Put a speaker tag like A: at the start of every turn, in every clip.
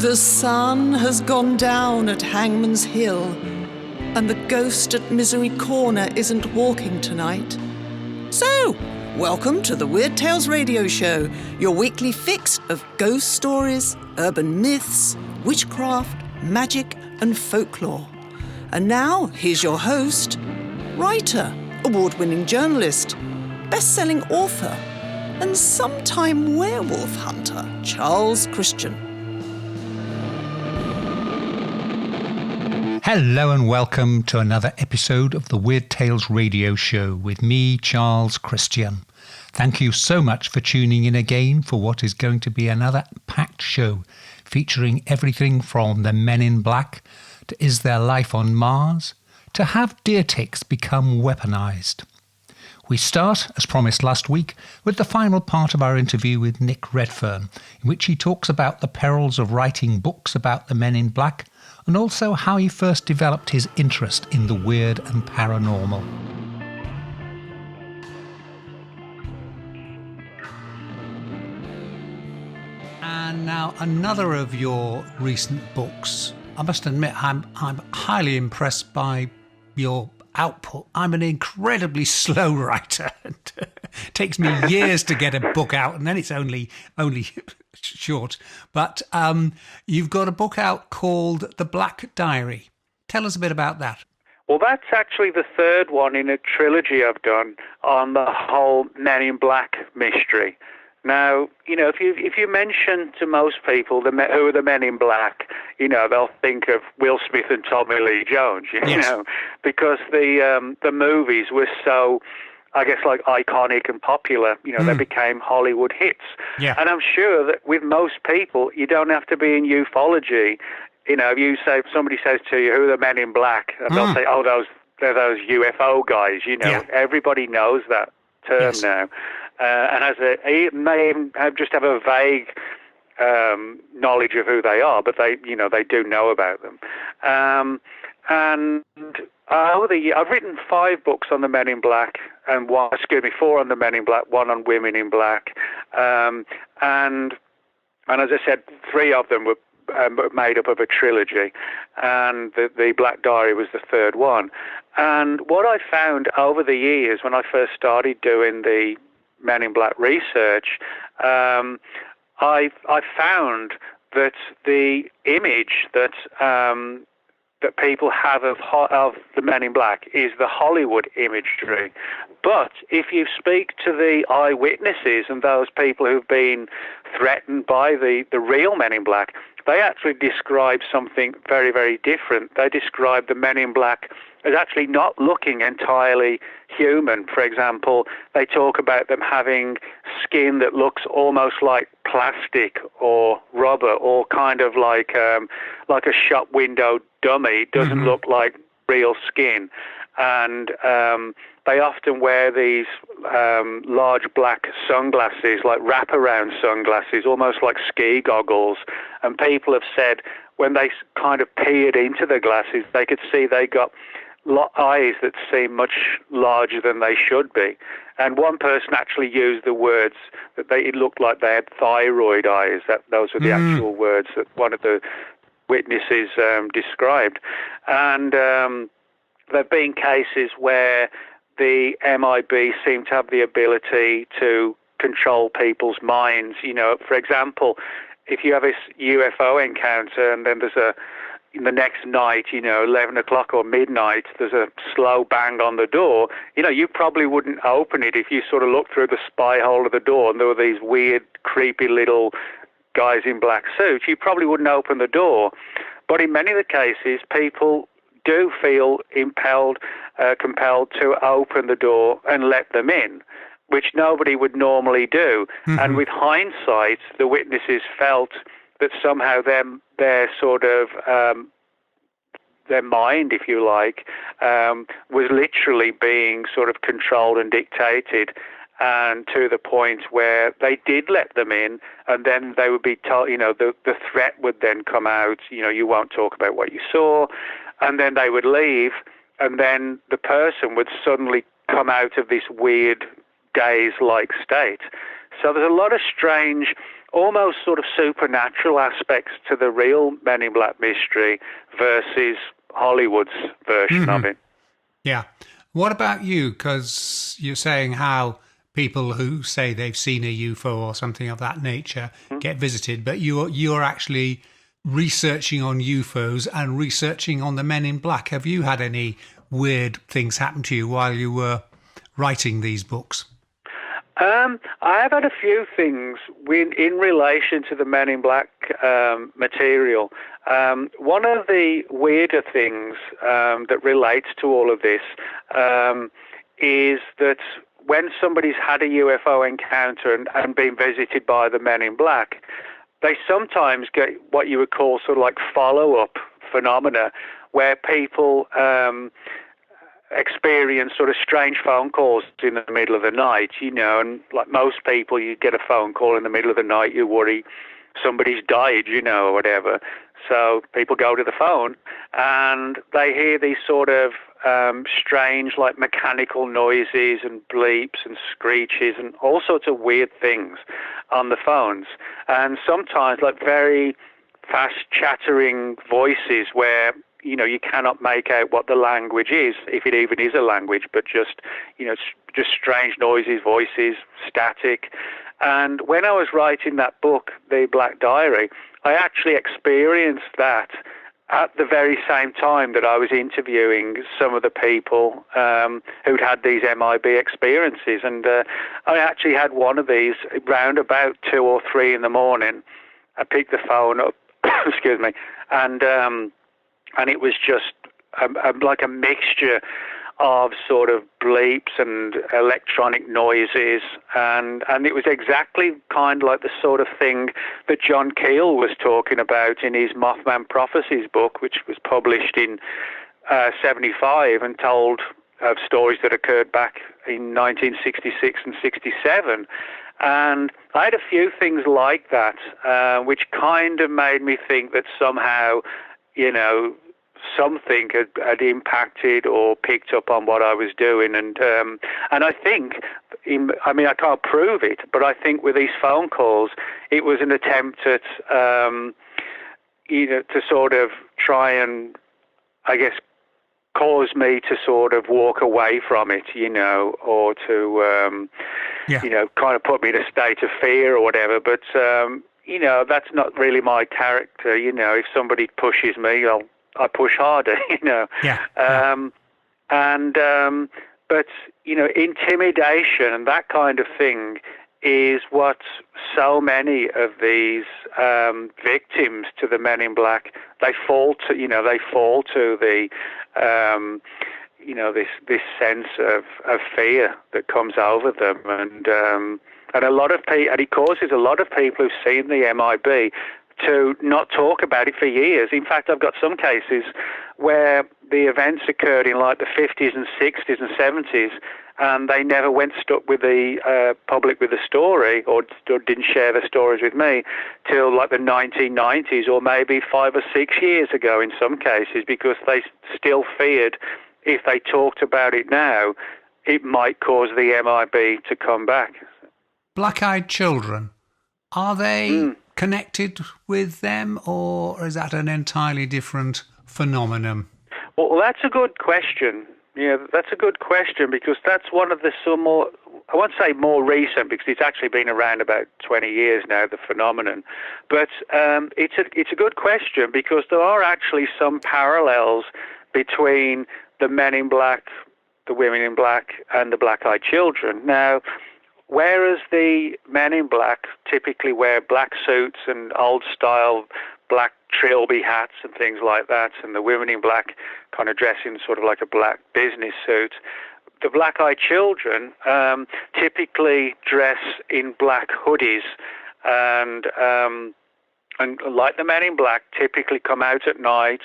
A: The sun has gone down at Hangman's Hill, and the ghost at Misery Corner isn't walking tonight. So, welcome to the Weird Tales Radio Show, your weekly fix of ghost stories, urban myths, witchcraft, magic, and folklore. And now, here's your host, writer, award-winning journalist, best-selling author, and sometime werewolf hunter, Charles Christian.
B: Hello and welcome to another episode of the Weird Tales Radio Show with me, Charles Christian. Thank you so much for tuning in again for what is going to be another packed show featuring everything from the Men in Black to Is There Life on Mars to Have Deer Ticks Become Weaponised. We start, as promised last week, with the final part of our interview with Nick Redfern, in which he talks about the perils of writing books about the Men in Black and also how he first developed his interest in the weird and paranormal. And now another of your recent books. I must admit, I'm highly impressed by your output. I'm an incredibly slow writer. It takes me years to get a book out, and then it's only short. But you've got a book out called The Black Diary. Tell us a bit about that.
C: Well, that's actually the third one in a trilogy I've done on the whole Men in Black mystery. Now, you know, if you mention to most people who are the Men in Black, you know, they'll think of Will Smith and Tommy Lee Jones, you know, because the movies were so, I guess, like iconic and popular. You know, they became Hollywood hits. Yeah. And I'm sure that with most people, you don't have to be in ufology. You know, if somebody says to you, who are the Men in Black? And they'll say, oh, they're those UFO guys. You know, everybody knows that term now. And he may even just have a vague knowledge of who they are, but they do know about them. I've written 5 books on the Men in Black, and 4 on the Men in Black, 1 on Women in Black, and as I said, 3 of them were made up of a trilogy, and the Black Diary was the third one. And what I found over the years when I first started doing the Men in Black research, I found that the image that people have of the Men in Black is the Hollywood imagery. But if you speak to the eyewitnesses and those people who've been threatened by the real Men in Black, they actually describe something very, very different. They describe the Men in Black as actually not looking entirely human. For example, they talk about them having skin that looks almost like plastic or rubber, or kind of like a shop window dummy. It doesn't look like real skin. And they often wear these large black sunglasses, like wraparound sunglasses, almost like ski goggles. And people have said when they kind of peered into the glasses, they could see they got eyes that seem much larger than they should be. And one person actually used the words that it looked like they had thyroid eyes. Those were the actual words that one of the witnesses described. And there have been cases where the MIB seem to have the ability to control people's minds. You know, for example, if you have a UFO encounter and then the next night, 11 o'clock or midnight, there's a slow bang on the door, you probably wouldn't open it if you sort of looked through the spy hole of the door and there were these weird, creepy little guys in black suits. You probably wouldn't open the door. But in many of the cases, people do feel compelled to open the door and let them in, which nobody would normally do. And with hindsight, the witnesses felt that somehow their sort of their mind, if you like, was literally being sort of controlled and dictated, and to the point where they did let them in, and then they would be told, the threat would then come out, you won't talk about what you saw, and then they would leave, and then the person would suddenly come out of this weird daze-like state. So there's a lot of strange almost sort of supernatural aspects to the real Men in Black mystery versus Hollywood's version of it.
B: Yeah. What about you? Because you're saying how people who say they've seen a UFO or something of that nature get visited, but you're actually researching on UFOs and researching on the Men in Black. Have you had any weird things happen to you while you were writing these books?
C: I have had a few things in relation to the Men in Black material. One of the weirder things that relates to all of this is that when somebody's had a UFO encounter and been visited by the Men in Black, they sometimes get what you would call sort of like follow-up phenomena, where people experience sort of strange phone calls in the middle of the night, and like most people, you get a phone call in the middle of the night, you worry somebody's died, or whatever. So people go to the phone and they hear these sort of strange, like mechanical noises and bleeps and screeches and all sorts of weird things on the phones. And sometimes like very fast chattering voices where you cannot make out what the language is, if it even is a language, but just strange noises, voices, static. And when I was writing that book, The Black Diary, I actually experienced that at the very same time that I was interviewing some of the people who'd had these MIB experiences. And I actually had one of these round about 2 or 3 in the morning. I picked the phone up, excuse me, and it was just like a mixture of sort of bleeps and electronic noises, and it was exactly kind of like the sort of thing that John Keel was talking about in his Mothman Prophecies book, which was published in 75 and told of stories that occurred back in 1966 and 67. And I had a few things like that, which kind of made me think that somehow, something had impacted or picked up on what I was doing. And I think, I can't prove it, but I think with these phone calls, it was an attempt at, to sort of try and, I guess, cause me to sort of walk away from it, or to, kind of put me in a state of fear or whatever. But, that's not really my character. If somebody pushes me, I push harder, but, intimidation and that kind of thing is what so many of these victims to the Men in Black, they fall to the, this sense of fear that comes over them. And a lot of people, and it causes a lot of people who've seen the MIB to not talk about it for years. In fact, I've got some cases where the events occurred in like the 50s and 60s and 70s, and they never went stuck with the public with the story, or didn't share the stories with me till like the 1990s, or maybe 5 or 6 years ago in some cases, because they still feared if they talked about it now, it might cause the MIB to come back.
B: Black-eyed children, are they connected with them, or is that an entirely different phenomenon?
C: Well, that's a good question. Yeah, that's a good question, because that's one of the more, I won't say more recent, because it's actually been around about 20 years now, the phenomenon. But it's a good question, because there are actually some parallels between the Men in Black, the Women in Black, and the Black-eyed children. Now, whereas the Men in Black typically wear black suits and old-style black trilby hats and things like that, and the Women in Black kind of dress in sort of like a black business suit, the Black-eyed children typically dress in black hoodies and like the Men in Black, typically come out at night,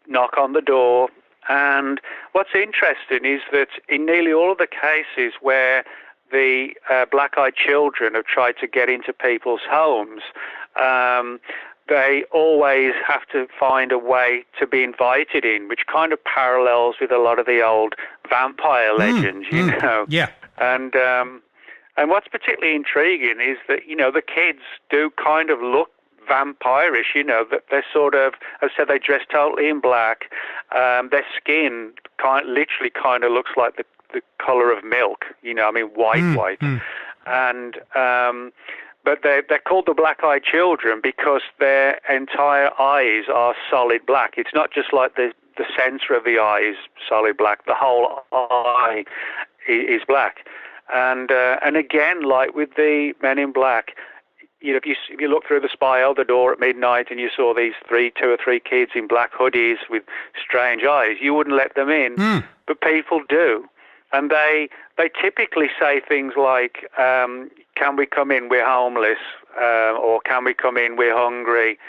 C: knock on the door. And what's interesting is that in nearly all of the cases where the black-eyed children have tried to get into people's homes, they always have to find a way to be invited in, which kind of parallels with a lot of the old vampire legends,
B: Yeah.
C: And And what's particularly intriguing is that, the kids do kind of look vampirish, that they're sort of, as I said, they dress totally in black. Their skin literally kind of looks like the color of milk, white. And but they're called the black-eyed children because their entire eyes are solid black. It's not just like the center of the eye is solid black. The whole eye is black. And again, like with the Men in Black, if you look through the spile, the door at midnight, and you saw these two or three kids in black hoodies with strange eyes, you wouldn't let them in, but people do. And they typically say things like, can we come in, we're homeless, or can we come in, we're hungry,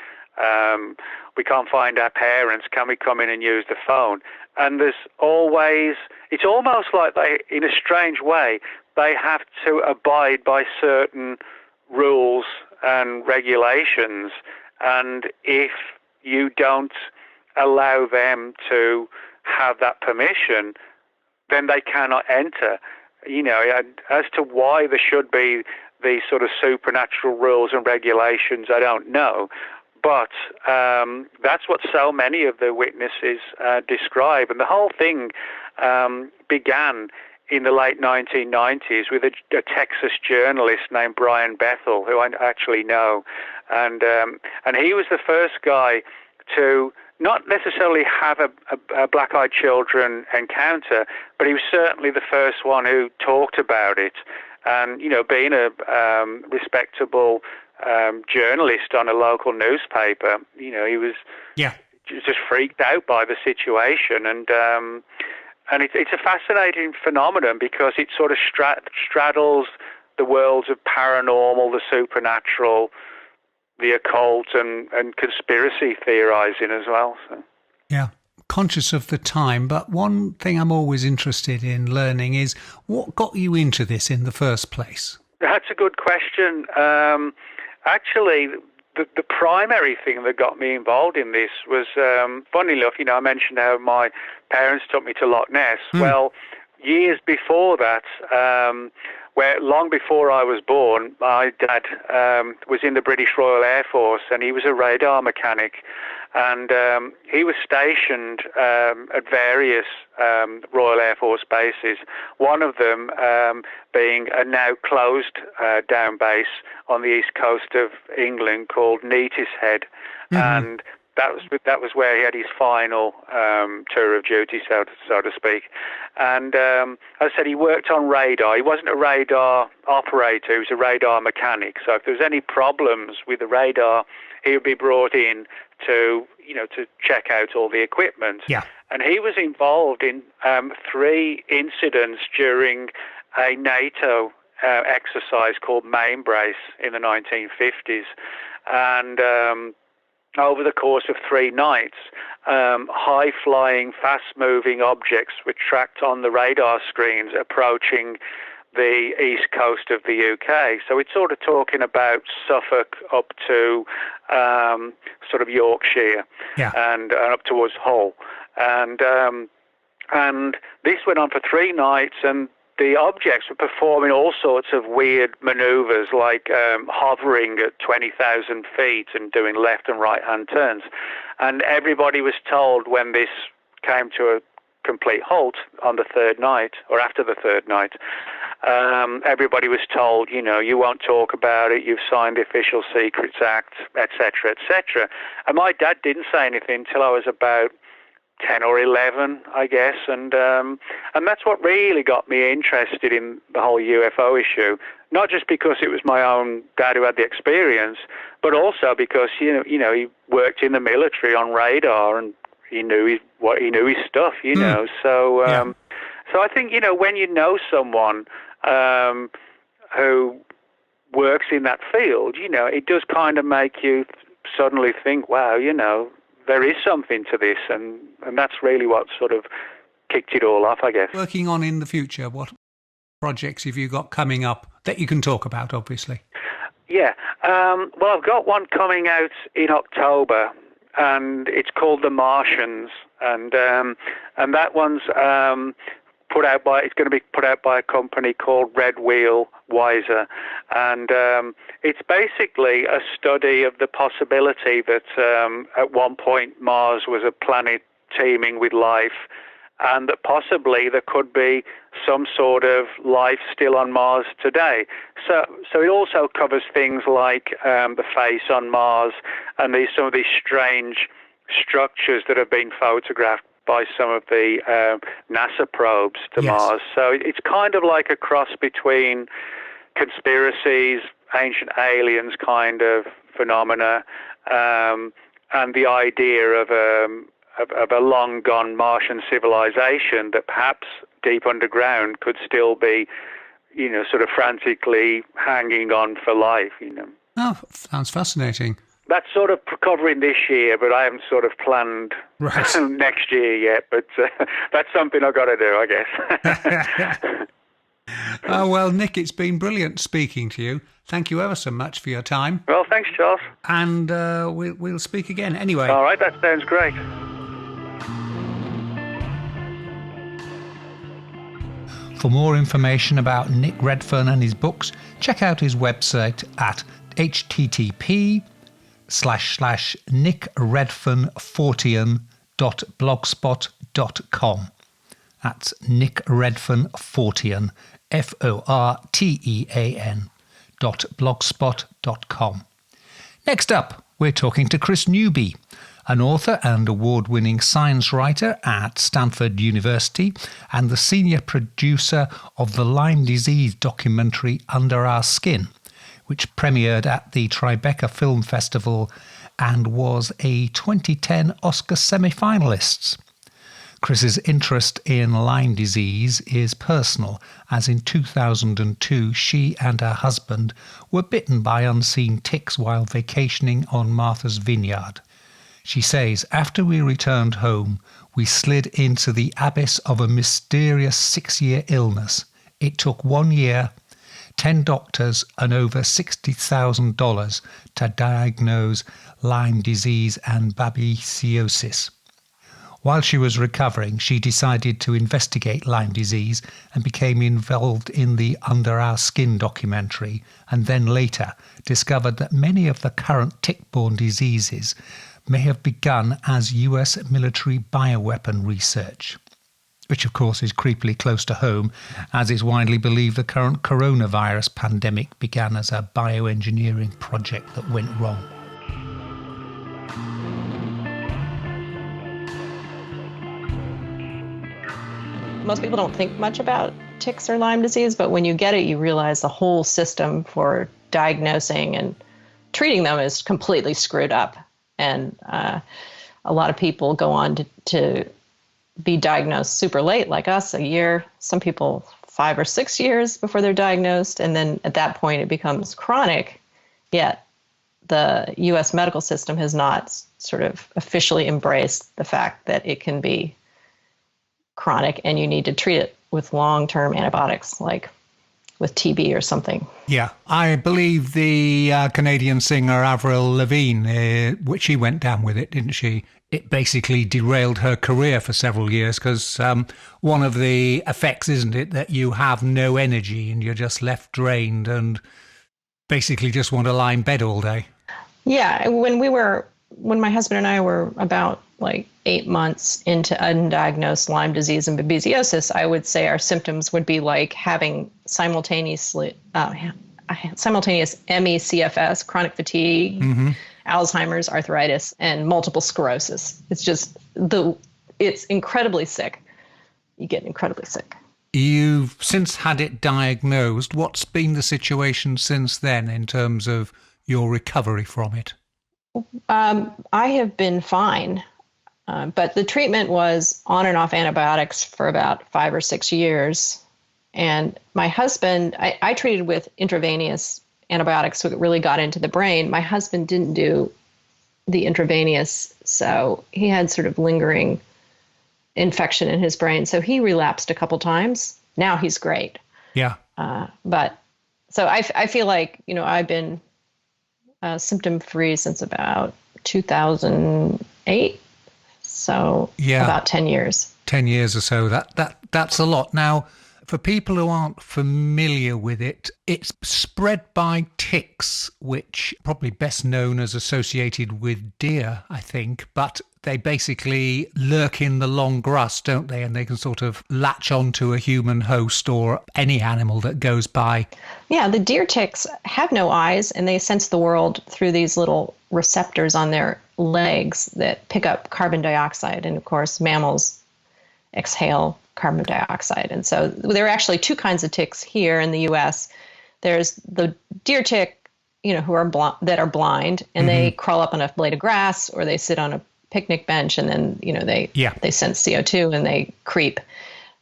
C: we can't find our parents, can we come in and use the phone? And there's always, it's almost like they, in a strange way, they have to abide by certain rules and regulations, and if you don't allow them to have that permission, then they cannot enter. As to why there should be these sort of supernatural rules and regulations, I don't know. But that's what so many of the witnesses describe. And the whole thing began in the late 1990s with a Texas journalist named Brian Bethel, who I actually know. And he was the first guy to not necessarily have a black-eyed children encounter, but he was certainly the first one who talked about it. And, being a respectable journalist on a local newspaper, he was just freaked out by the situation. And it's a fascinating phenomenon because it sort of straddles the worlds of paranormal, the supernatural, the occult, and conspiracy theorizing as well. So.
B: Yeah, conscious of the time, but one thing I'm always interested in learning is what got you into this in the first place?
C: That's a good question. Actually, the primary thing that got me involved in this was, funny enough, I mentioned how my parents took me to Loch Ness. Well, years before that, where long before I was born, my dad was in the British Royal Air Force, and he was a radar mechanic, and he was stationed at various Royal Air Force bases, one of them being a now closed down base on the east coast of England called Neatishead, and that was where he had his final tour of duty, so to speak. And as I said, he worked on radar. He wasn't a radar operator; he was a radar mechanic. So if there was any problems with the radar, he would be brought in to check out all the equipment. Yeah. And he was involved in 3 incidents during a NATO exercise called Main Brace in the 1950s, and over the course of 3 nights, high-flying, fast-moving objects were tracked on the radar screens approaching the east coast of the UK. So it's sort of talking about Suffolk up to sort of Yorkshire, and up towards Hull. And this went on for 3 nights, and the objects were performing all sorts of weird maneuvers, like hovering at 20,000 feet and doing left and right-hand turns. And everybody was told when this came to a complete halt on the 3rd night, or after the 3rd night, everybody was told, you won't talk about it, you've signed the Official Secrets Act, etc., etc. And my dad didn't say anything until I was about 10 or 11, I guess, and that's what really got me interested in the whole UFO issue. Not just because it was my own dad who had the experience, but also because he worked in the military on radar, and he knew his stuff. So so I think when you know someone who works in that field, it does kind of make you suddenly think, wow, there is something to this, and that's really what sort of kicked it all off, I guess.
B: Working on in the future, what projects have you got coming up that you can talk about, obviously?
C: Yeah, well, I've got one coming out in October, and it's called The Martians, and that one's It's going to be put out by a company called Red Wheel Wiser, and it's basically a study of the possibility that at one point Mars was a planet teeming with life, and that possibly there could be some sort of life still on Mars today. So it also covers things like the face on Mars and some of these strange structures that have been photographed by some of the NASA probes to Mars. So it's kind of like a cross between conspiracies, ancient aliens kind of phenomena, and the idea of a long-gone Martian civilization that perhaps deep underground could still be, sort of frantically hanging on for life,
B: Oh, sounds fascinating.
C: That's sort of covering this year, but I haven't sort of planned next year yet. But that's something I've got to do, I guess.
B: Well, Nick, it's been brilliant speaking to you. Thank you ever so much for your time.
C: Well, thanks, Charles.
B: And we'll speak again anyway.
C: All right, that sounds great.
B: For more information about Nick Redfern and his books, check out his website at http://nickredfernfortean.blogspot.com. That's Nick Redfern Fortean, FORTEAN.blogspot.com. Next up, we're talking to Kris Newby, an author and award-winning science writer at Stanford University and the senior producer of the Lyme disease documentary Under Our Skin, which premiered at the Tribeca Film Festival and was a 2010 Oscar semi-finalist. Kris's interest in Lyme disease is personal, as in 2002 she and her husband were bitten by unseen ticks while vacationing on Martha's Vineyard. She says, after we returned home, we slid into the abyss of a mysterious 6-year illness. It took 1 year, 10 doctors and over $60,000 to diagnose Lyme disease and babesiosis. While she was recovering, she decided to investigate Lyme disease and became involved in the Under Our Skin documentary, and then later discovered that many of the current tick-borne diseases may have begun as US military bioweapon research, which of course is creepily close to home, as it's widely believed the current coronavirus pandemic began as a bioengineering project that went wrong.
D: Most people don't think much about ticks or Lyme disease, but when you get it, you realize the whole system for diagnosing and treating them is completely screwed up. And a lot of people go on to be diagnosed super late, like us, a year, some people 5 or 6 years before they're diagnosed. And then at that point, it becomes chronic, yet the U.S. medical system has not sort of officially embraced the fact that it can be chronic and you need to treat it with long-term antibiotics, like with TB or something.
B: Yeah, I believe the Canadian singer Avril Lavigne, which she went down with it, didn't she? It basically derailed her career for several years because one of the effects, isn't it, that you have no energy and you're just left drained and basically just want to lie in bed all day.
D: Yeah, when my husband and I were about like 8 months into undiagnosed Lyme disease and babesiosis, I would say our symptoms would be like having simultaneous ME/CFS, chronic fatigue, Alzheimer's, arthritis, and multiple sclerosis. It's just it's incredibly sick. You get incredibly sick.
B: You've since had it diagnosed. What's been the situation since then in terms of your recovery from it?
D: I have been fine. But the treatment was on and off antibiotics for about 5 or 6 years. And my husband, I treated with intravenous antibiotics, so it really got into the brain. My husband didn't do the intravenous, so he had sort of lingering infection in his brain. So he relapsed a couple times. Now he's great.
B: Yeah.
D: But so I feel like, I've been symptom-free since about 2008. So about 10 years.
B: 10 years or so. That's a lot. Now, for people who aren't familiar with it, it's spread by ticks, which probably best known as associated with deer, I think, but they basically lurk in the long grass, don't they? And they can sort of latch onto a human host or any animal that goes by.
D: Yeah, the deer ticks have no eyes, and they sense the world through these little receptors on their legs that pick up carbon dioxide. And of course, mammals exhale carbon dioxide. And so there are actually two kinds of ticks here in the U.S. There's the deer tick, who are that are blind, and they crawl up on a blade of grass, or they sit on a picnic bench, and then they sense CO2 and they creep.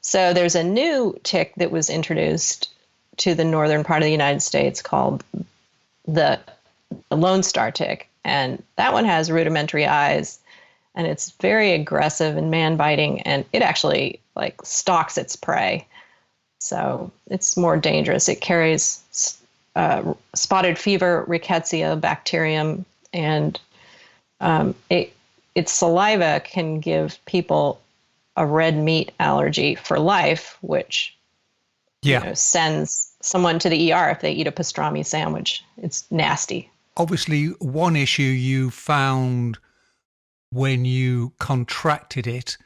D: So there's a new tick that was introduced to the northern part of the United States called the Lone Star tick, and that one has rudimentary eyes, and it's very aggressive and man-biting, and it actually stalks its prey. So it's more dangerous. It carries spotted fever, rickettsia bacterium, and its saliva can give people a red meat allergy for life, which sends someone to the ER if they eat a pastrami sandwich. It's nasty.
B: Obviously, one issue you found when you contracted it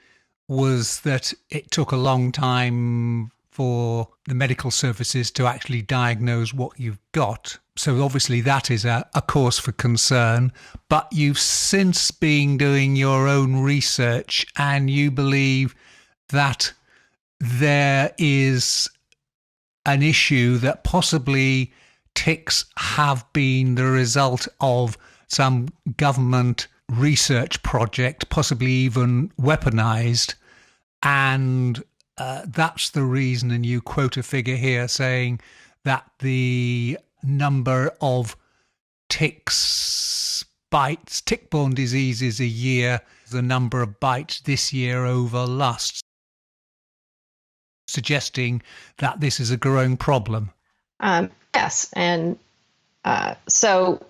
B: was that it took a long time for the medical services to actually diagnose what you've got. So obviously that is a cause for concern, but you've since been doing your own research and you believe that there is an issue that possibly ticks have been the result of some government research project, possibly even weaponized, and that's the reason. And you quote a figure here saying that the number of ticks bites, tick-borne diseases a year, the number of bites this year over last, suggesting that this is a growing problem.
D: Yes. And so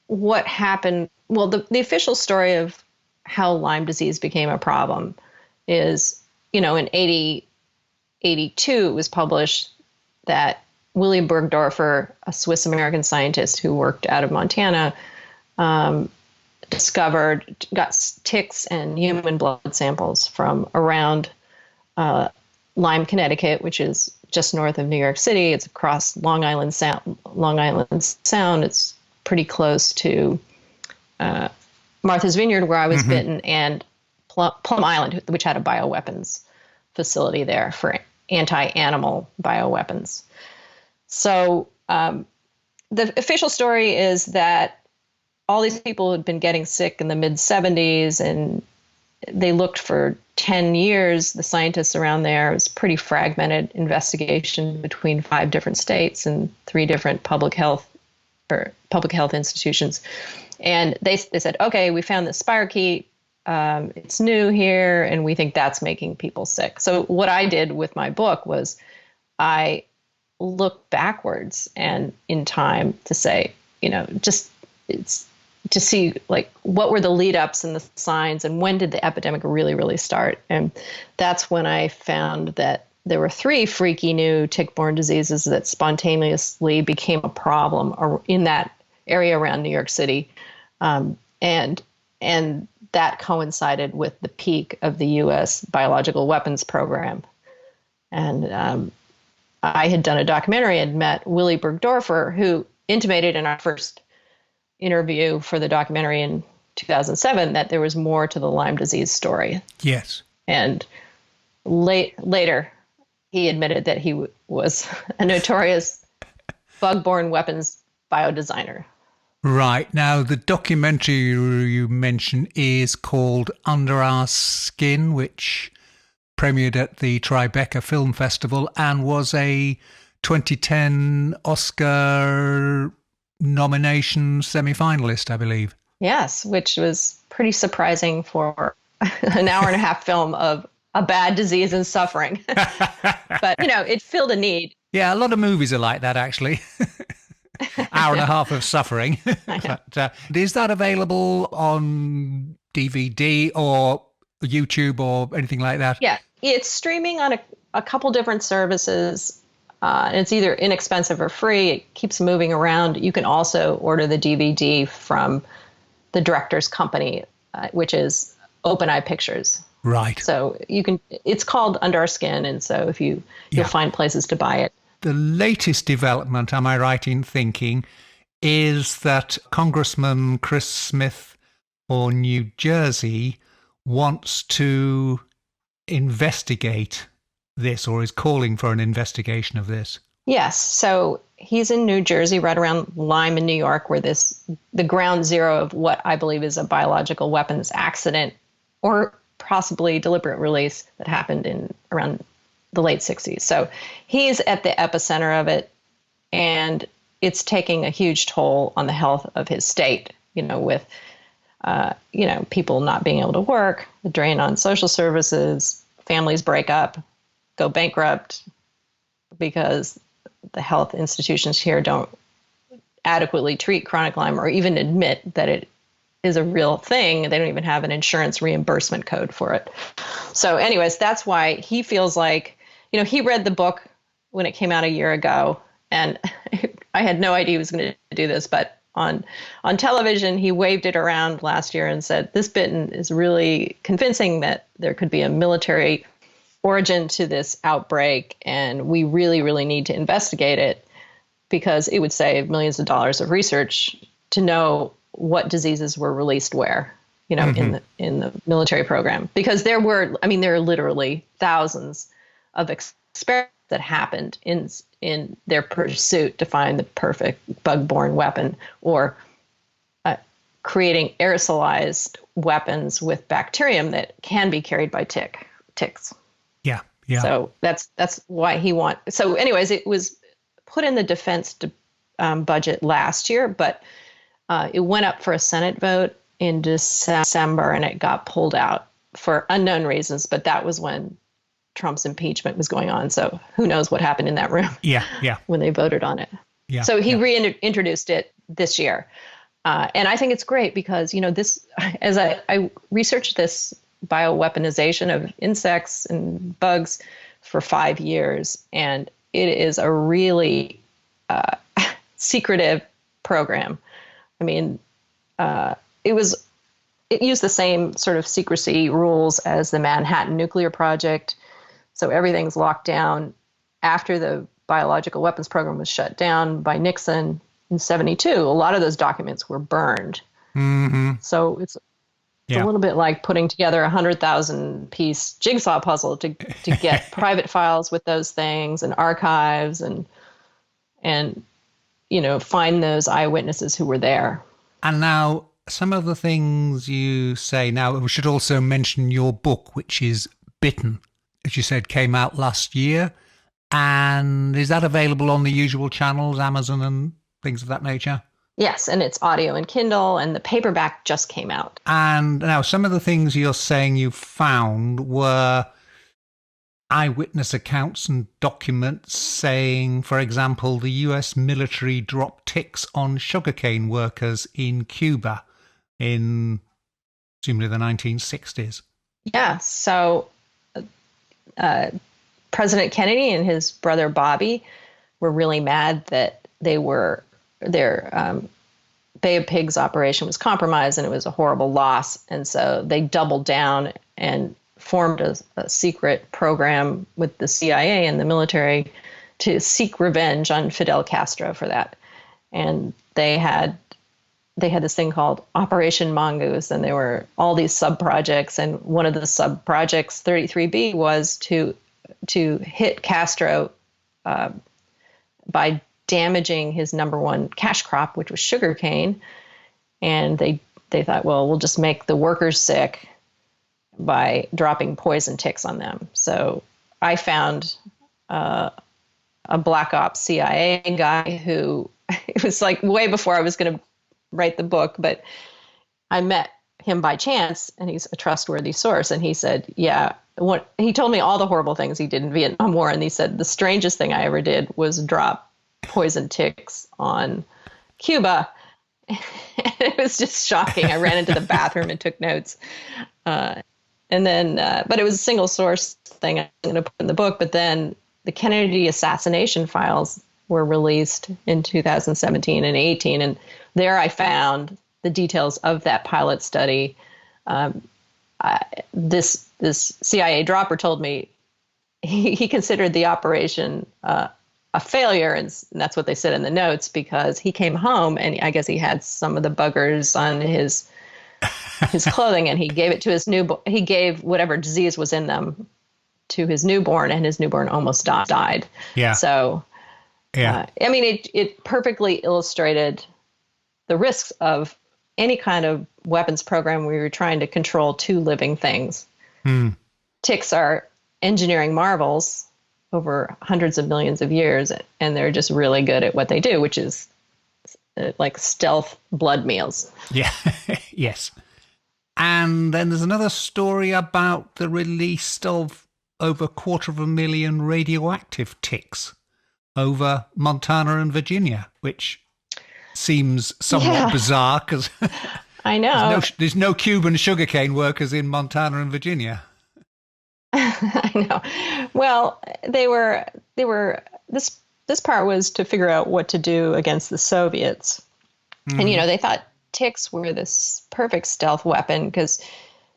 D: what happened? Well, the official story of how Lyme disease became a problem is, in 1882, it was published that William Burgdorfer, a Swiss-American scientist who worked out of Montana, got ticks and human blood samples from around Lyme, Connecticut, which is just north of New York City. It's across Long Island Sound. It's pretty close to Martha's Vineyard, where I was bitten, and Plum Island, which had a bioweapons facility there for anti-animal bioweapons. So the official story is that all these people had been getting sick in the mid-'70s, and they looked for 10 years. The scientists around there, it was pretty fragmented investigation between 5 different states and 3 different public health institutions. And they said, okay, we found this spirochete. It's new here, and we think that's making people sick. So what I did with my book was I looked backwards and in time to say, to see what were the lead ups and the signs, and when did the epidemic really, really start? And that's when I found that there were 3 freaky new tick-borne diseases that spontaneously became a problem in that area around New York City. And that coincided with the peak of the U.S. biological weapons program. And I had done a documentary and met Willie Burgdorfer, who intimated in our first interview for the documentary in 2007 that there was more to the Lyme disease story.
B: Yes.
D: And later, he admitted that he was a notorious bug-borne weapons biodesigner.
B: Right. Now, the documentary you mentioned is called Under Our Skin, which premiered at the Tribeca Film Festival and was a 2010 Oscar nomination semi-finalist, I believe.
D: Yes, which was pretty surprising for an hour and a half film of a bad disease and suffering. But, it filled a need.
B: Yeah, a lot of movies are like that, actually. Hour and a half of suffering. But, is that available on DVD or YouTube or anything like that?
D: Yeah, It's streaming on a couple different services. It's either inexpensive or free. It keeps moving around. You can also order the DVD from the director's company, which is Open Eye Pictures.
B: Right.
D: So you can. It's called Under Our Skin, and so if you'll find places to buy it.
B: The latest development, am I right in thinking, is that Congressman Chris Smith for New Jersey wants to investigate this, or is calling for an investigation of this.
D: Yes. So he's in New Jersey, right around Lyme in New York, where the ground zero of what I believe is a biological weapons accident or possibly deliberate release that happened around the late 60s. So he's at the epicenter of it, and it's taking a huge toll on the health of his state, with, people not being able to work, the drain on social services, families break up, go bankrupt because the health institutions here don't adequately treat chronic Lyme or even admit that it is a real thing. They don't even have an insurance reimbursement code for it. So anyways, that's why he feels like, he read the book when it came out a year ago, and I had no idea he was going to do this, but on television, he waved it around last year and said, this bit is really convincing that there could be a military origin to this outbreak, and we really, really need to investigate it because it would save millions of dollars of research to know what diseases were released where, in the military program. Because there are literally thousands of experiments that happened in their pursuit to find the perfect bug-borne weapon, or creating aerosolized weapons with bacterium that can be carried by ticks.
B: Yeah.
D: So that's why he wants. So anyways, it was put in the defense budget last year, but it went up for a Senate vote in December, and it got pulled out for unknown reasons. But that was when Trump's impeachment was going on. So who knows what happened in that room?
B: Yeah.
D: When they voted on it.
B: Yeah.
D: So he reintroduced it this year. And I think it's great because, this, as I researched this bioweaponization of insects and bugs for 5 years, and it is a really secretive program. I mean, it used the same sort of secrecy rules as the Manhattan Nuclear Project. So everything's locked down. After the biological weapons program was shut down by Nixon in 1972, a lot of those documents were burned.
B: Mm-hmm.
D: So it's a little bit like putting together 100,000 piece jigsaw puzzle to get private files with those things and archives and find those eyewitnesses who were there.
B: And now some of the things you say, now we should also mention your book, which is Bitten, as you said, came out last year. And is that available on the usual channels, Amazon and things of that nature?
D: Yes, and it's audio and Kindle, and the paperback just came out.
B: And now some of the things you're saying you found were eyewitness accounts and documents saying, for example, the US military dropped ticks on sugarcane workers in Cuba in presumably the 1960s.
D: Yeah, so President Kennedy and his brother Bobby were really mad that their Bay of Pigs operation was compromised and it was a horrible loss. And so they doubled down and formed a secret program with the CIA and the military to seek revenge on Fidel Castro for that. And they had this thing called Operation Mongoose, and there were all these sub-projects. And one of the sub-projects, 33B, was to hit Castro by damaging his number one cash crop, which was sugarcane. And they thought, well, we'll just make the workers sick by dropping poison ticks on them. So I found a Black Ops CIA guy who, it was like way before I was going to write the book, but I met him by chance, and he's a trustworthy source. And he said, he told me all the horrible things he did in Vietnam War. And he said, the strangest thing I ever did was drop poison ticks on Cuba. And it was just shocking. I ran into the bathroom and took notes. And then, but it was a single source thing I'm going to put in the book. But then the Kennedy assassination files were released in 2017 and 18. And there I found the details of that pilot study. This CIA dropper told me he considered the operation a failure, and that's what they said in the notes, because he came home and I guess he had some of the buggers on his clothing, and he gave it to his newborn. He gave whatever disease was in them to his newborn, and his newborn almost died.
B: Yeah.
D: So,
B: yeah.
D: I mean, it perfectly illustrated the risks of any kind of weapons program where you're trying to control two living things. Ticks are engineering marvels over hundreds of millions of years, and they're just really good at what they do, which is like stealth blood meals.
B: Yeah. Yes. And then there's another story about the release of over 250,000 radioactive ticks over Montana and Virginia, which seems somewhat bizarre because
D: I know
B: there's no Cuban sugarcane workers in Montana and Virginia.
D: I know. Well, they were this part was to figure out what to do against the Soviets. And they thought ticks were this perfect stealth weapon because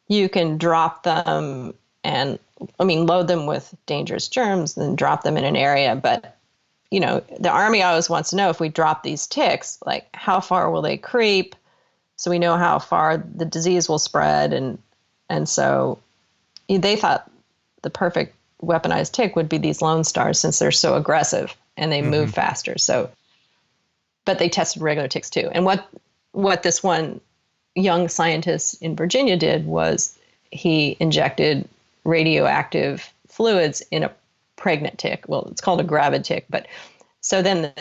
D: you can drop them and load them with dangerous germs and drop them in an area. But the Army always wants to know, if we drop these ticks, like how far will they creep, so we know how far the disease will spread. And so they thought the perfect weaponized tick would be these Lone Stars, since they're so aggressive and they move faster. So, but they tested regular ticks too. And what this one young scientist in Virginia did was he injected radioactive fluids in a pregnant tick. Well, it's called a gravid tick, but so then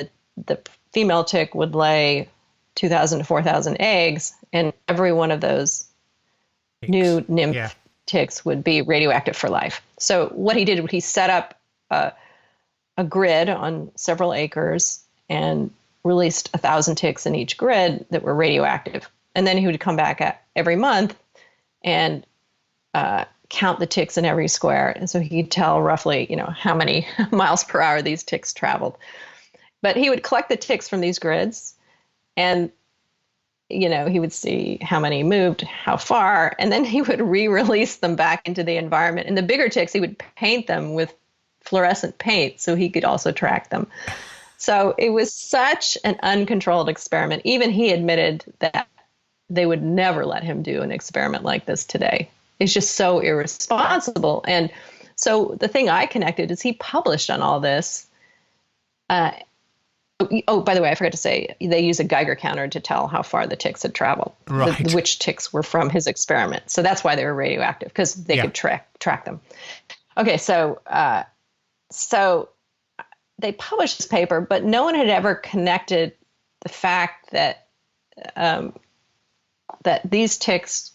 D: the female tick would lay 2,000 to 4,000 eggs, and every one of those new nymph ticks would be radioactive for life. So what he did, he set up a grid on several acres and released 1,000 ticks in each grid that were radioactive. And then he would come back every month and count the ticks in every square. And so he could tell roughly, how many miles per hour these ticks traveled. But he would collect the ticks from these grids, and he would see how many moved, how far, and then he would re-release them back into the environment. And the bigger ticks, he would paint them with fluorescent paint so he could also track them. So it was such an uncontrolled experiment. Even he admitted that they would never let him do an experiment like this today. It's just so irresponsible. And so the thing I connected is he published on all this. By the way, I forgot to say, they use a Geiger counter to tell how far the ticks had traveled,
B: right.
D: Which ticks were from his experiment. So that's why they were radioactive, because they could track them. Okay, so they published this paper, but no one had ever connected the fact that that these ticks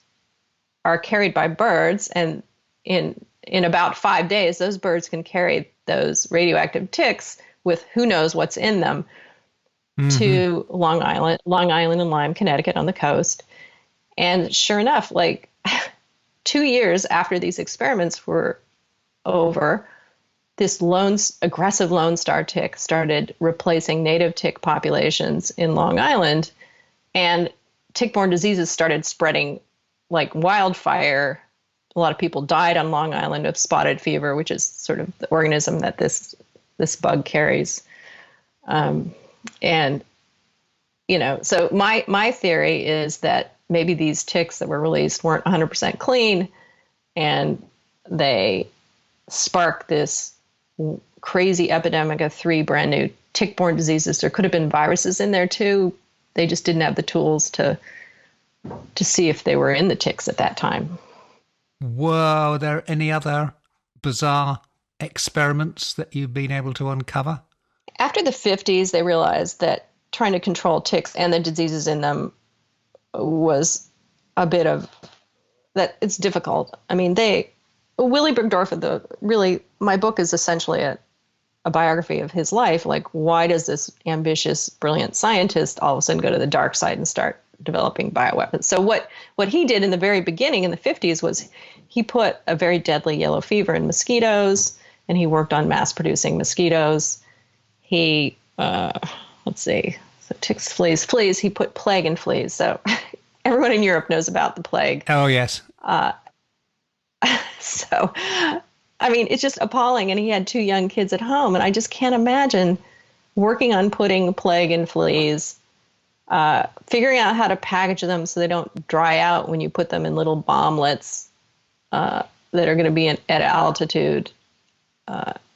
D: are carried by birds, and in about 5 days, those birds can carry those radioactive ticks with who knows what's in them to Long Island and Lyme, Connecticut, on the coast. And sure enough, like 2 years after these experiments were over, this aggressive Lone Star tick started replacing native tick populations in Long Island, and tick-borne diseases started spreading like wildfire. A lot of people died on Long Island of spotted fever, which is sort of the organism that this bug carries. So my theory is that maybe these ticks that were released weren't 100% clean, and they sparked this crazy epidemic of 3 brand new tick-borne diseases. There could have been viruses in there too. They just didn't have the tools to see if they were in the ticks at that time.
B: Were there any other bizarre experiments that you've been able to uncover?
D: After the 50s, they realized that trying to control ticks and the diseases in them was a bit of that. It's difficult. I mean, Willy Bergdorf, my book is essentially a biography of his life. Like, why does this ambitious, brilliant scientist all of a sudden go to the dark side and start developing bioweapons. So what he did in the very beginning in the 50s was he put a very deadly yellow fever in mosquitoes, and he worked on mass producing mosquitoes. He, let's see, so ticks, fleas, he put plague in fleas. So everyone in Europe knows about the plague.
B: Oh, yes.
D: So, I mean, it's just appalling. And he had 2 young kids at home, and I just can't imagine working on putting plague in fleas, figuring out how to package them so they don't dry out when you put them in little bomblets that are going to be at altitude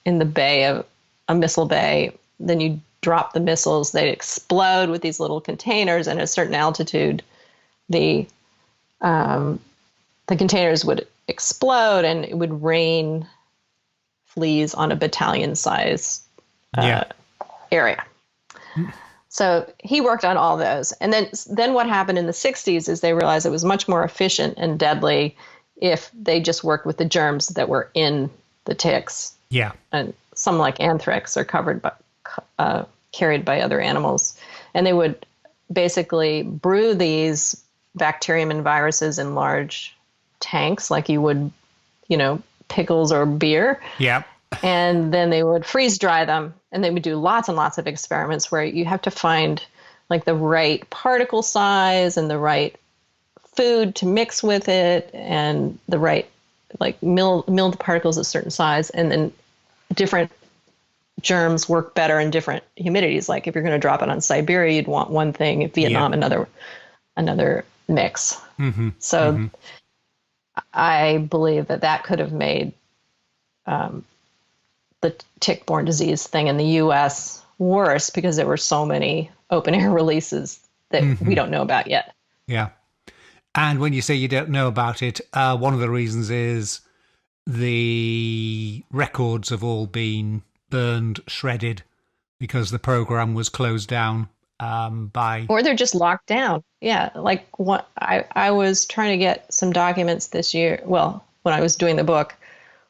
D: in the bay of a missile bay. Then you drop the missiles, they explode with these little containers, and at a certain altitude, the containers would explode, and it would rain fleas on a battalion-size area. So he worked on all those. And then what happened in the 60s is they realized it was much more efficient and deadly if they just worked with the germs that were in the ticks.
B: Yeah.
D: And some, like anthrax, are carried by other animals. And they would basically brew these bacterium and viruses in large tanks like you would, pickles or beer.
B: Yeah.
D: And then they would freeze dry them, and they would do lots and lots of experiments where you have to find like the right particle size and the right food to mix with it, and the right like milled particles of certain size, and then different germs work better in different humidities. Like if you're going to drop it on Siberia, you'd want one thing. If Vietnam, another mix.
B: Mm-hmm.
D: So
B: mm-hmm.
D: I believe that could have made the tick-borne disease thing in the U.S. worse, because there were so many open-air releases that we don't know about yet.
B: Yeah. And when you say you don't know about it, one of the reasons is the records have all been burned, shredded, because the program was closed down by...
D: Or they're just locked down. Yeah, like what I was trying to get some documents this year, well, when I was doing the book,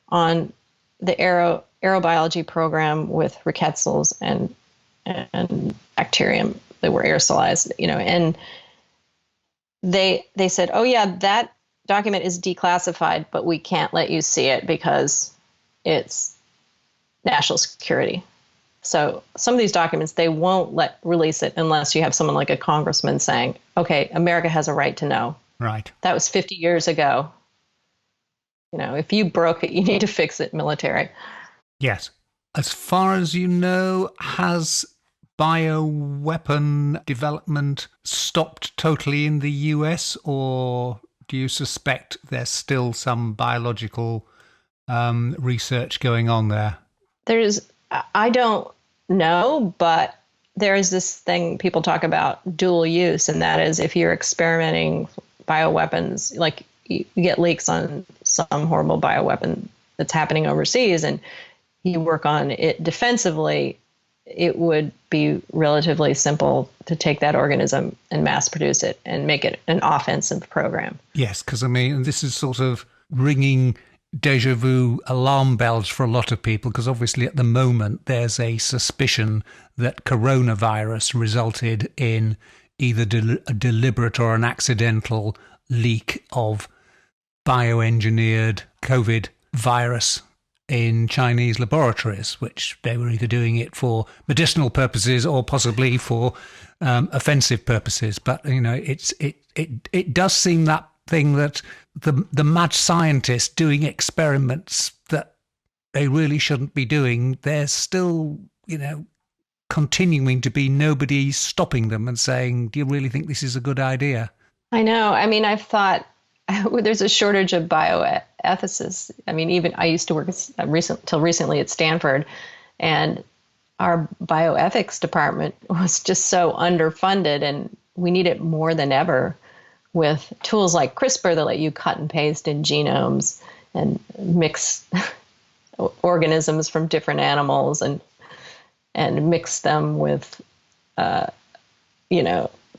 D: on the aerobiology program with rickettsials and bacterium that were aerosolized, and they said, oh yeah, that document is declassified, but we can't let you see it because it's national security. So some of these documents, they won't release it unless you have someone like a congressman saying, okay, America has a right to know.
B: Right.
D: That was 50 years ago. If you broke it, you need to fix it, military.
B: Yes. As far as you know, has bioweapon development stopped totally in the US, or do you suspect there's still some biological research going on there?
D: I don't know, but there is this thing people talk about, dual use, and that is if you're experimenting bioweapons, like you get leaks on some horrible bioweapon that's happening overseas, and you work on it defensively, it would be relatively simple to take that organism and mass produce it and make it an offensive program.
B: Yes, because this is sort of ringing deja vu alarm bells for a lot of people, because obviously at the moment there's a suspicion that coronavirus resulted in either a deliberate or an accidental leak of bioengineered COVID virus in Chinese laboratories, which they were either doing it for medicinal purposes or possibly for offensive purposes. But it does seem that thing that the mad scientists doing experiments that they really shouldn't be doing, there's still continuing to be nobody stopping them and saying, do you really think this is a good idea?
D: I know. I've thought there's a shortage of bioethicists. Even I used to work till recently at Stanford, and our bioethics department was just so underfunded, and we need it more than ever with tools like CRISPR that let you cut and paste in genomes and mix organisms from different animals and mix them with,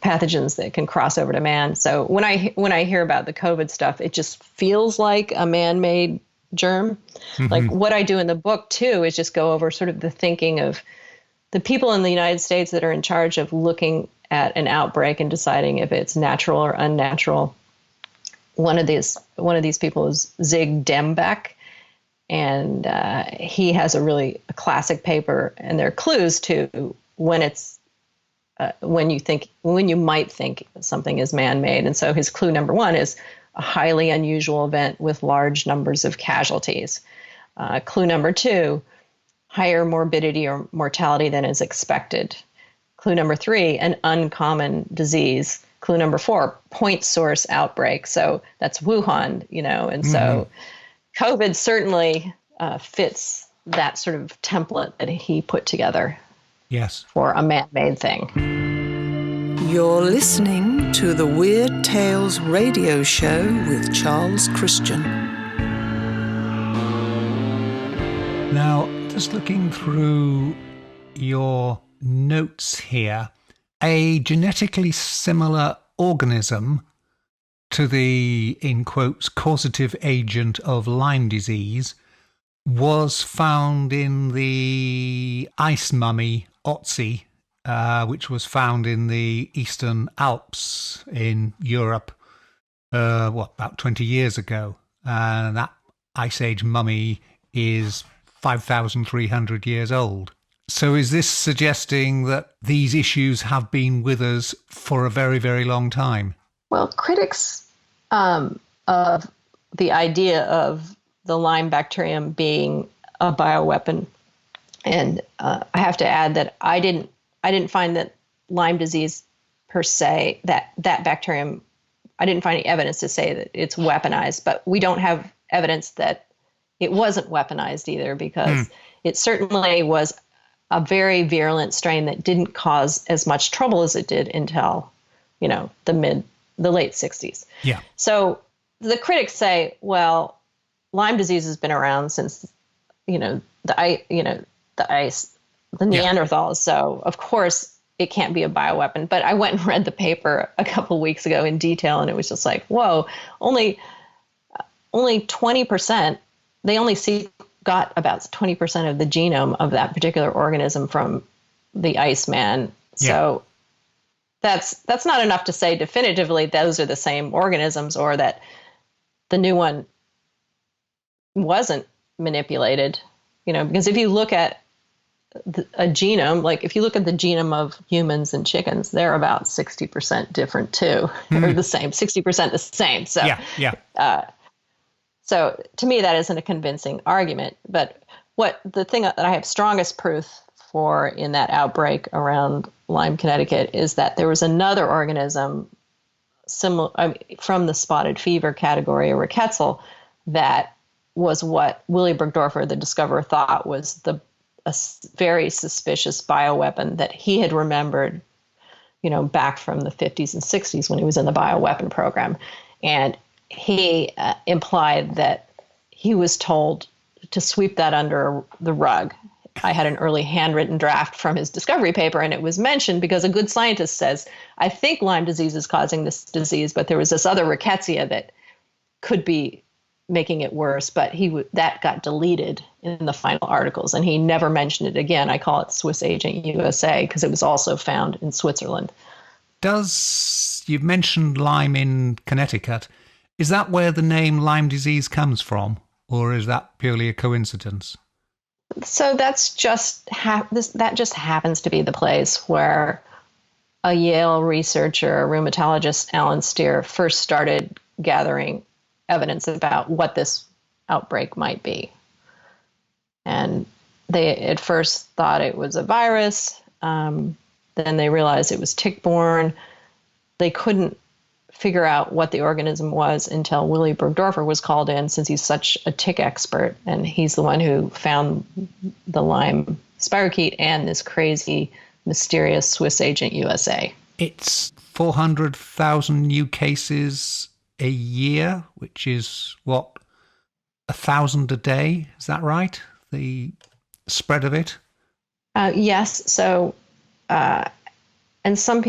D: pathogens that can cross over to man. So when I hear about the COVID stuff, it just feels like a man-made germ. Mm-hmm. Like what I do in the book too is just go over sort of the thinking of the people in the United States that are in charge of looking at an outbreak and deciding if it's natural or unnatural, one of these people is Zig Dembeck, and he has a classic paper, and there are clues to when you might think something is man-made. And so his clue number one is a highly unusual event with large numbers of casualties. Clue number two, higher morbidity or mortality than is expected. Clue number three, an uncommon disease. Clue number four, point source outbreak. So that's Wuhan, and so COVID certainly fits that sort of template that he put together.
B: Yes.
D: For a man-made thing.
A: You're listening to the Weird Tales radio show with Charles Christian.
B: Now, just looking through your notes here, a genetically similar organism to the, in quotes, causative agent of Lyme disease was found in the ice mummy Otzi, which was found in the Eastern Alps in Europe, about 20 years ago. And that Ice Age mummy is 5,300 years old. So is this suggesting that these issues have been with us for a very, very long time?
D: Well, critics of the idea of the Lyme bacterium being a bioweapon, and I have to add that I didn't find that Lyme disease per se, that bacterium, I didn't find any evidence to say that it's weaponized, but we don't have evidence that it wasn't weaponized either, because it certainly was a very virulent strain that didn't cause as much trouble as it did until, the late 60s. Yeah. So the critics say, well, Lyme disease has been around since, the Neanderthals. So of course it can't be a bioweapon. But I went and read the paper a couple of weeks ago in detail, and it was just like, whoa, only 20%. They only got about 20% of the genome of that particular organism from the Iceman. Yeah. So that's not enough to say definitively those are the same organisms, or that the new one wasn't manipulated, because if you look at a genome, like if you look at the genome of humans and chickens, they're about 60% different too, or the same, 60% the same. So, so to me, that isn't a convincing argument. But the thing that I have strongest proof for in that outbreak around Lyme, Connecticut, is that there was another organism similar from the spotted fever category, a rickettsial, that was what Willy Burgdorfer, the discoverer, thought was a very suspicious bioweapon that he had remembered, back from the 50s and 60s when he was in the bioweapon program. And he implied that he was told to sweep that under the rug. I had an early handwritten draft from his discovery paper, and it was mentioned because a good scientist says, I think Lyme disease is causing this disease, but there was this other rickettsia that could be making it worse, but that got deleted in the final articles, and he never mentioned it again. I call it Swiss Agent USA because it was also found in Switzerland.
B: You've mentioned Lyme in Connecticut. Is that where the name Lyme disease comes from, or is that purely a coincidence?
D: So that's that just happens to be the place where a Yale researcher, a rheumatologist, Alan Steer, first started gathering evidence about what this outbreak might be. And they at first thought it was a virus. Then they realized it was tick-borne. They couldn't figure out what the organism was until Willy Burgdorfer was called in, since he's such a tick expert, and he's the one who found the Lyme spirochete and this crazy, mysterious Swiss Agent USA.
B: It's 400,000 new cases a year, which is 1,000 a day. Is that right? The spread of it?
D: Yes. So, and some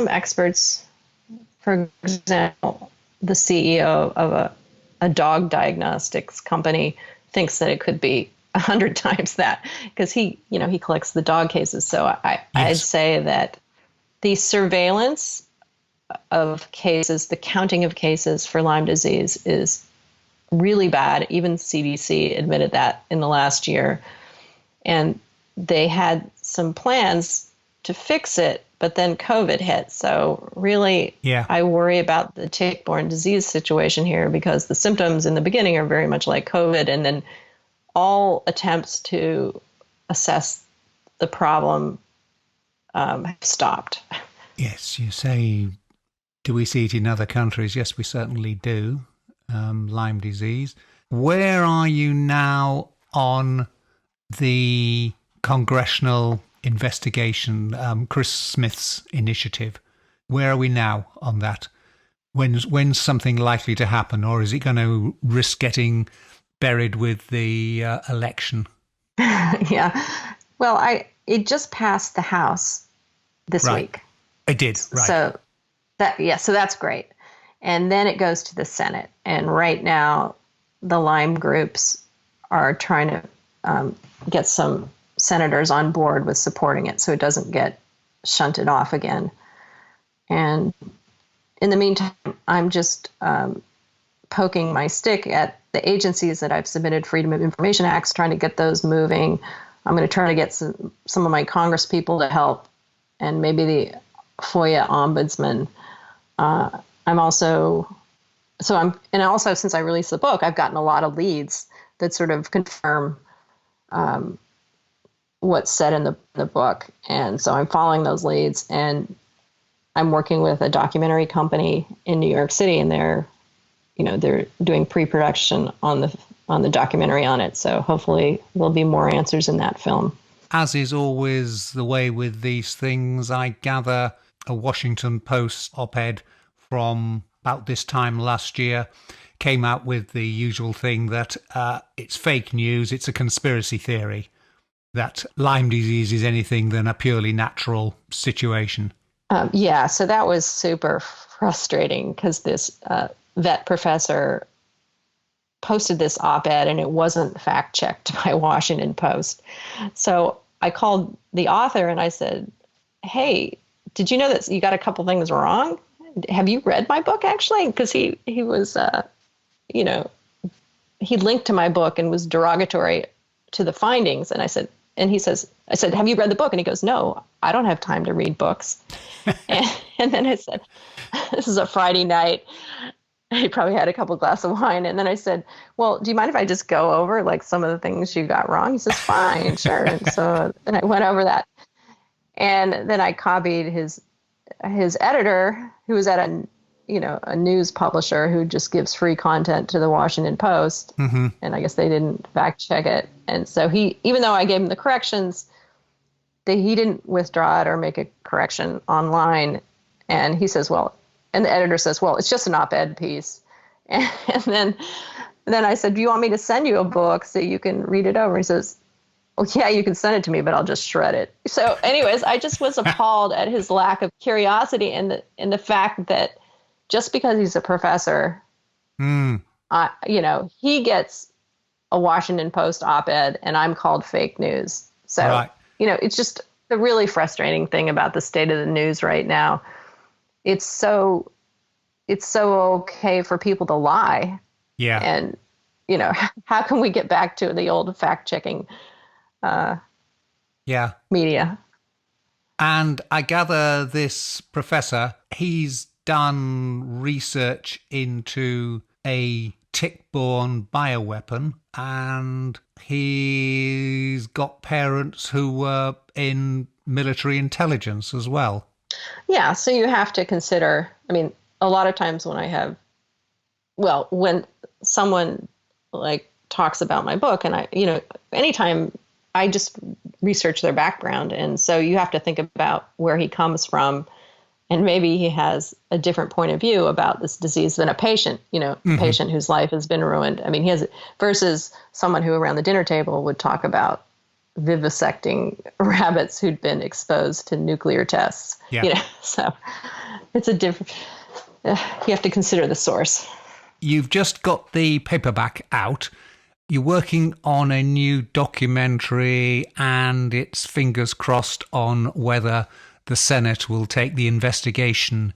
D: experts, for example, the CEO of a dog diagnostics company thinks that it could be 100 times that, because he collects the dog cases. So I'd say that the surveillance of cases, the counting of cases for Lyme disease is really bad. Even CDC admitted that in the last year. And they had some plans to fix it, but then COVID hit. So really, I worry about the tick-borne disease situation here, because the symptoms in the beginning are very much like COVID, and then all attempts to assess the problem have stopped.
B: Yes, you say, do we see it in other countries? Yes, we certainly do. Lyme disease. Where are you now on the congressional investigation, Chris Smith's initiative? Where are we now on that? When's something likely to happen, or is it going to risk getting buried with the election?
D: Yeah. Well, it just passed the House this week.
B: It did, right.
D: So that's great. And then it goes to the Senate. And right now, the Lyme groups are trying to get some senators on board with supporting it so it doesn't get shunted off again. And in the meantime, I'm just poking my stick at the agencies that I've submitted Freedom of Information Acts, trying to get those moving. I'm going to try to get some of my Congress people to help, and maybe the FOIA ombudsman. Also, since I released the book, I've gotten a lot of leads that sort of confirm what's said in the book. And so I'm following those leads, and I'm working with a documentary company in New York City, and they're doing pre-production on the documentary on it. So hopefully there'll be more answers in that film.
B: As is always the way with these things, I gather a Washington Post op-ed from about this time last year came out with the usual thing that it's fake news, it's a conspiracy theory, that Lyme disease is anything than a purely natural situation.
D: So that was super frustrating, because this vet professor posted this op-ed and it wasn't fact-checked by Washington Post. So I called the author and I said, hey, did you know that you got a couple things wrong? Have you read my book, actually? Because he was, he linked to my book and was derogatory to the findings. And I said, have you read the book? And he goes, no, I don't have time to read books. and then I said, this is a Friday night. He probably had a couple glasses of wine. And then I said, well, do you mind if I just go over like some of the things you got wrong? He says, fine, sure. And so then I went over that. And then I copied his editor, who was at a news publisher who just gives free content to the Washington Post. Mm-hmm. And I guess they didn't fact check it. And so even though I gave him the corrections, he didn't withdraw it or make a correction online. And he says, and the editor says, well, it's just an op-ed piece. And then I said, do you want me to send you a book so you can read it over? He says, well, yeah, you can send it to me, but I'll just shred it. So anyways, I just was appalled at his lack of curiosity and the fact that just because he's a professor, he gets a Washington Post op-ed and I'm called fake news. So, it's just the really frustrating thing about the state of the news right now. It's so okay for people to lie. Yeah. And, how can we get back to the old fact-checking media?
B: And I gather this professor, he's done research into a tick-borne bioweapon, and he's got parents who were in military intelligence as well.
D: Yeah, so you have to consider, a lot of times when someone talks about my book, and anytime I just research their background. And so you have to think about where he comes from. And maybe he has a different point of view about this disease than a patient, a patient whose life has been ruined. He has, versus someone who around the dinner table would talk about vivisecting rabbits who'd been exposed to nuclear tests. Yeah. So it's a different, you have to consider the source.
B: You've just got the paperback out. you're working on a new documentary, and it's fingers crossed on whether the Senate will take the investigation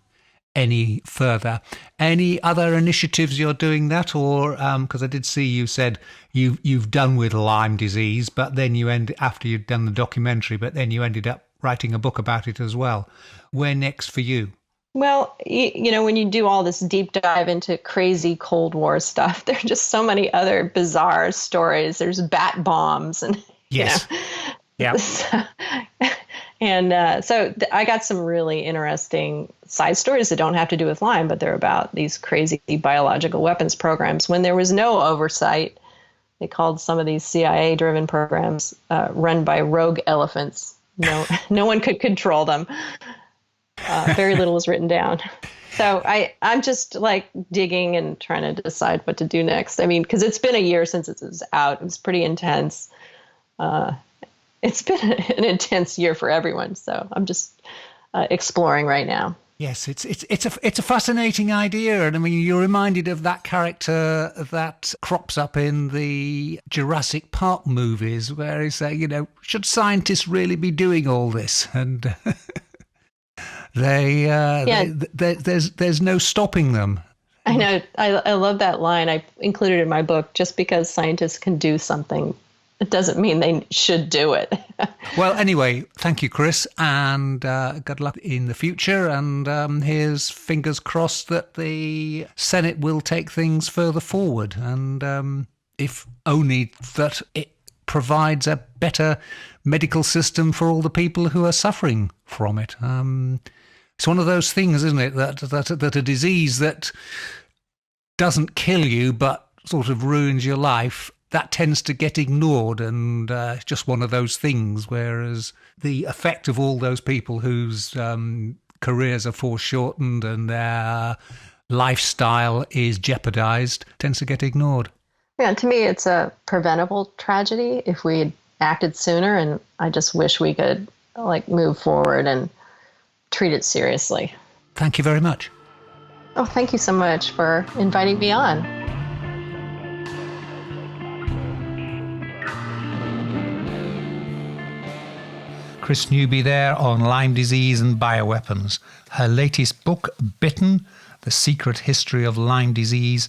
B: any further. Any other initiatives you're doing that, or because I did see you said you've done with Lyme disease, but then after you'd done the documentary, but then you ended up writing a book about it as well. Where next for you?
D: Well, when you do all this deep dive into crazy Cold War stuff, there are just so many other bizarre stories. There's bat bombs and,
B: yes. Yeah.
D: And so I got some really interesting side stories that don't have to do with Lyme, but they're about these crazy biological weapons programs. When there was no oversight, they called some of these CIA-driven programs run by rogue elephants. No one could control them. Very little was written down. So I'm just like digging and trying to decide what to do next. I mean, because it's been a year since it was out. It was pretty intense. It's been an intense year for everyone. So I'm just exploring right now.
B: Yes, it's a fascinating idea, and I mean, you're reminded of that character that crops up in the Jurassic Park movies, where he say, should scientists really be doing all this? And there's no stopping them.
D: I know. I love that line. I included it in my book. Just because scientists can do something, it doesn't mean they should do it.
B: Well, anyway, thank you, Kris, and good luck in the future. And here's fingers crossed that the Senate will take things further forward, and if only that it provides a better medical system for all the people who are suffering from it. It's one of those things, isn't it, that a disease that doesn't kill you but sort of ruins your life, that tends to get ignored, and it's just one of those things, whereas the effect of all those people whose careers are foreshortened and their lifestyle is jeopardized tends to get ignored.
D: Yeah, to me, it's a preventable tragedy if we had acted sooner, and I just wish we could move forward and treat it seriously.
B: Thank you very much.
D: Oh, thank you so much for inviting me on.
B: Kris Newby there on Lyme disease and bioweapons. Her latest book, Bitten, The Secret History of Lyme Disease,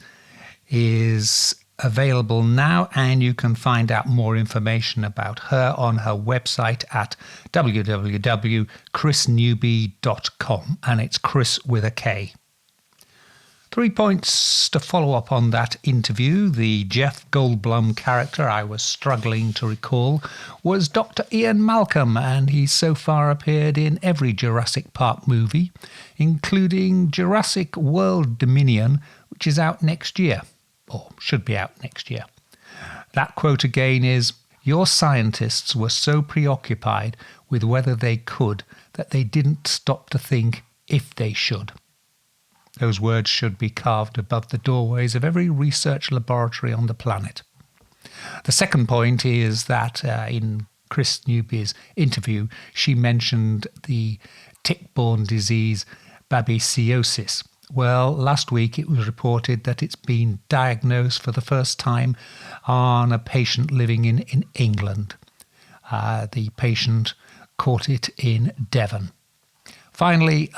B: is available now, and you can find out more information about her on her website at www.krisnewby.com, and it's Kris with a K. 3 points to follow up on that interview. The Jeff Goldblum character I was struggling to recall was Dr. Ian Malcolm, and he's so far appeared in every Jurassic Park movie, including Jurassic World Dominion, which is out next year, or should be out next year. That quote again is, "Your scientists were so preoccupied with whether they could that they didn't stop to think if they should." Those words should be carved above the doorways of every research laboratory on the planet. The second point is that in Kris Newby's interview, she mentioned the tick-borne disease babesiosis. Well, last week it was reported that it's been diagnosed for the first time on a patient living in England. The patient caught it in Devon. Finally,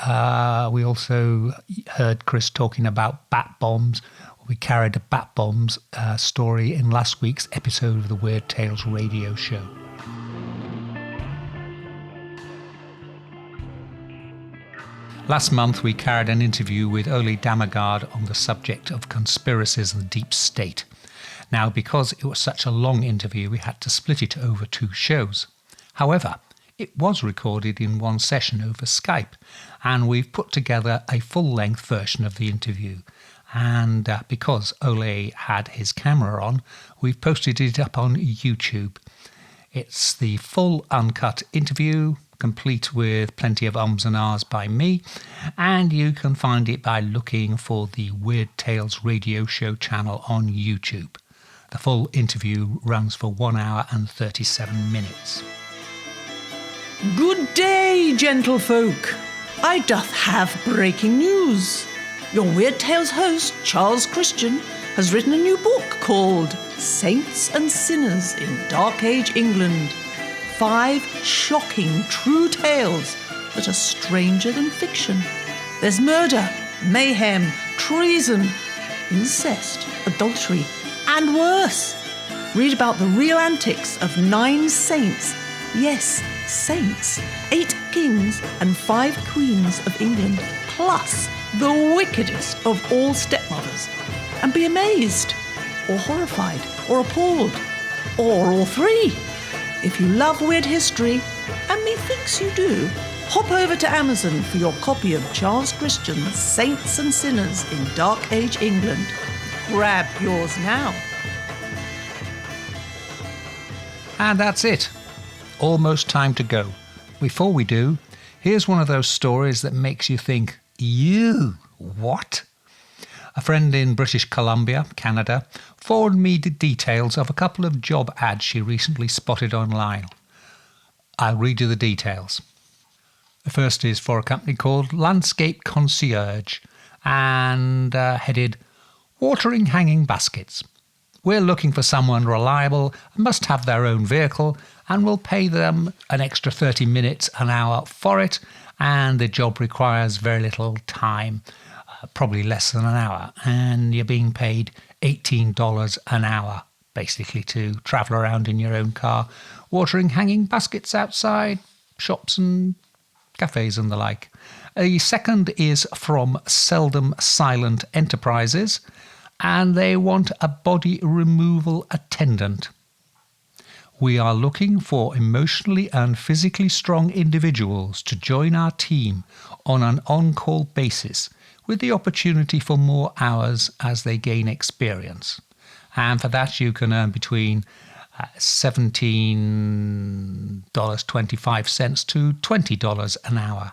B: we also heard Kris talking about bat bombs. We carried a bat bombs story in last week's episode of the Weird Tales radio show. Last month, we carried an interview with Ole Damagard on the subject of conspiracies and the deep state. Now, because it was such a long interview, we had to split it over 2 shows. However, it was recorded in one session over Skype, and we've put together a full-length version of the interview. And because Ole had his camera on, we've posted it up on YouTube. It's the full uncut interview, complete with plenty of ums and ahs by me, and you can find it by looking for the Weird Tales radio show channel on YouTube. The full interview runs for 1 hour and 37 minutes.
A: Good day, gentlefolk. I doth have breaking news. Your Weird Tales host, Charles Christian, has written a new book called Saints and Sinners in Dark Age England. 5 shocking true tales that are stranger than fiction. There's murder, mayhem, treason, incest, adultery, and worse. Read about the real antics of 9 saints. Yes, saints. 8 kings and 5 queens of England, plus the wickedest of all stepmothers. And be amazed, or horrified, or appalled, or all 3. If you love weird history, and methinks you do, hop over to Amazon for your copy of Charles Christian's Saints and Sinners in Dark Age England. Grab yours now.
B: And that's it. Almost time to go. Before we do, here's one of those stories that makes you think, ew, what? A friend in British Columbia, Canada, forwarded me the details of a couple of job ads she recently spotted online. I'll read you the details. The first is for a company called Landscape Concierge and headed Watering Hanging Baskets. We're looking for someone reliable and must have their own vehicle, and we'll pay them an extra 30 minutes an hour for it, and the job requires very little time, probably less than an hour, and you're being paid $18 an hour, basically, to travel around in your own car, watering hanging baskets outside shops and cafes and the like. A second is from Seldom Silent Enterprises, and they want a body removal attendant. We are looking for emotionally and physically strong individuals to join our team on an on-call basis, with the opportunity for more hours as they gain experience. And for that you can earn between $17.25 to $20 an hour.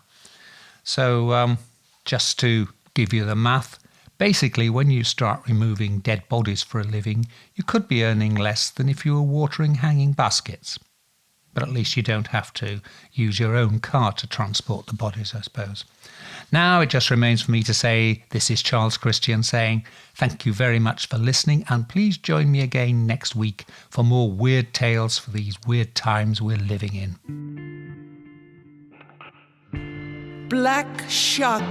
B: So just to give you the math, basically when you start removing dead bodies for a living, you could be earning less than if you were watering hanging baskets. But at least you don't have to use your own car to transport the bodies, I suppose. Now it just remains for me to say, this is Charles Christian saying, thank you very much for listening, and please join me again next week for more weird tales for these weird times we're living in.
A: Black Shuck,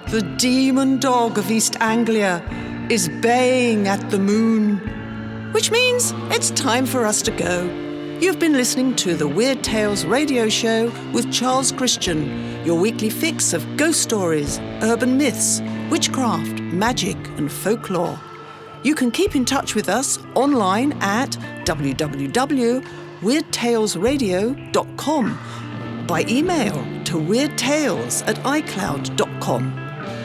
A: the demon dog of East Anglia, is baying at the moon, which means it's time for us to go. You've been listening to the Weird Tales radio show with Charles Christian, your weekly fix of ghost stories, urban myths, witchcraft, magic and folklore. You can keep in touch with us online at www.weirdtalesradio.com, by email to weirdtales@icloud.com,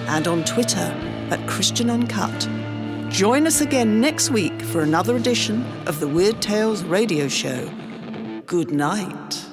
A: and on Twitter @ChristianUncut. Join us again next week for another edition of the Weird Tales radio show. Good night.